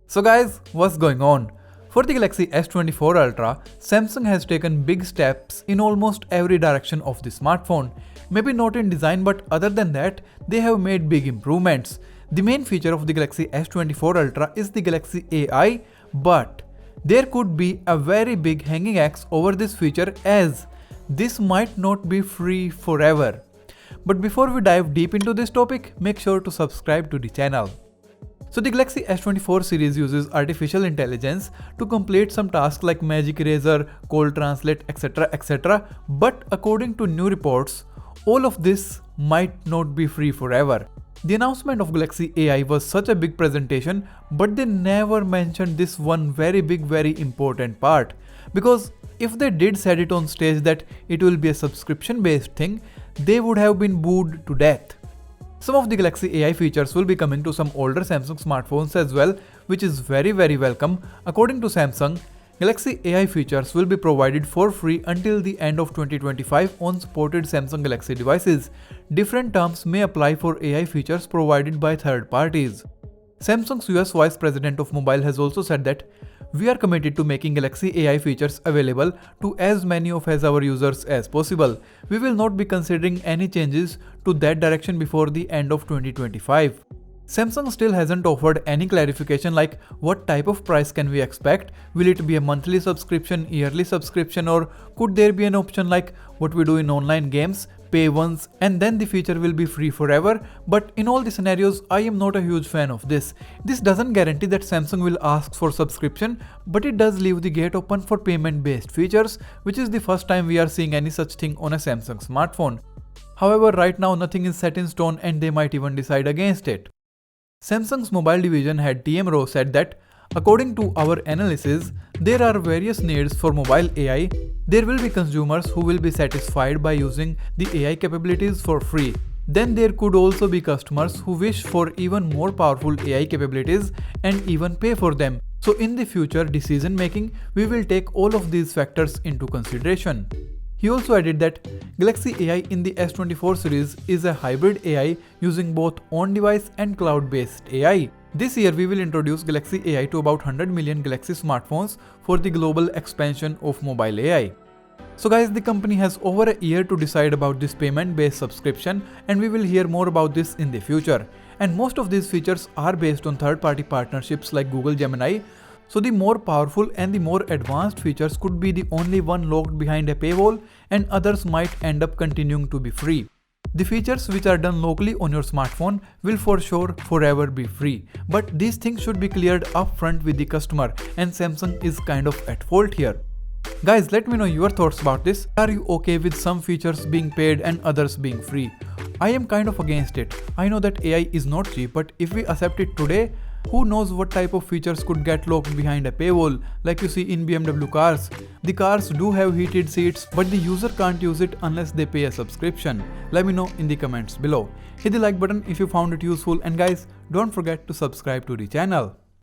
So guys, what's going on? For the Galaxy S24 Ultra, Samsung has taken big steps in almost every direction of the smartphone. Maybe not in design, but other than that, they have made big improvements. The main feature of the Galaxy S24 Ultra is the Galaxy AI, but there could be a very big hanging axe over this feature as this might not be free forever. But before we dive deep into this topic, make sure to subscribe to the channel. So the Galaxy S24 series uses artificial intelligence to complete some tasks like Magic Eraser, Call Translate, etc. But according to new reports, all of this might not be free forever. The announcement of Galaxy AI was such a big presentation, but they never mentioned this one very important part. Because if they did said it on stage that it will be a subscription based thing, they would have been booed to death. Some of the Galaxy AI features will be coming to some older Samsung smartphones as well, which is very welcome. According to Samsung, Galaxy AI features will be provided for free until the end of 2025 on supported Samsung Galaxy devices. Different terms may apply for AI features provided by third parties. Samsung's US Vice President of Mobile has also said that we are committed to making Galaxy AI features available to as many of our users as possible. We will not be considering any changes to that direction before the end of 2025. Samsung still hasn't offered any clarification like what type of price can we expect. Will it be a monthly subscription, yearly subscription, or could there be an option like what we do in online games, pay once and then the feature will be free forever? But in all the scenarios, I am not a huge fan of this. This doesn't guarantee that Samsung will ask for subscription, but it does leave the gate open for payment based features, which is the first time we are seeing any such thing on a Samsung smartphone. However, right now nothing is set in stone and they might even decide against it. Samsung's mobile division head TM Rowe said that, according to our analysis, there are various needs for mobile AI. There will be consumers who will be satisfied by using the AI capabilities for free. Then there could also be customers who wish for even more powerful AI capabilities and even pay for them. So in the future decision making, we will take all of these factors into consideration. He also added that Galaxy AI in the S24 series is a hybrid AI using both on-device and cloud-based AI. This year we will introduce Galaxy AI to about 100 million Galaxy smartphones for the global expansion of mobile AI. So guys, the company has over a year to decide about this payment-based subscription and we will hear more about this in the future. And most of these features are based on third-party partnerships like Google Gemini. So the more powerful and the more advanced features could be the only one locked behind a paywall and others might end up continuing to be free. The features which are done locally on your smartphone will for sure forever be free. But these things should be cleared upfront with the customer and Samsung is kind of at fault here. Guys, let me know your thoughts about this. Are you okay with some features being paid and others being free? I am kind of against it. I know that AI is not cheap, but if we accept it today, who knows what type of features could get locked behind a paywall like you see in BMW cars. The cars do have heated seats, but the user can't use it unless they pay a subscription. Let me know in the comments below. Hit the like button if you found it useful and guys, don't forget to subscribe to the channel.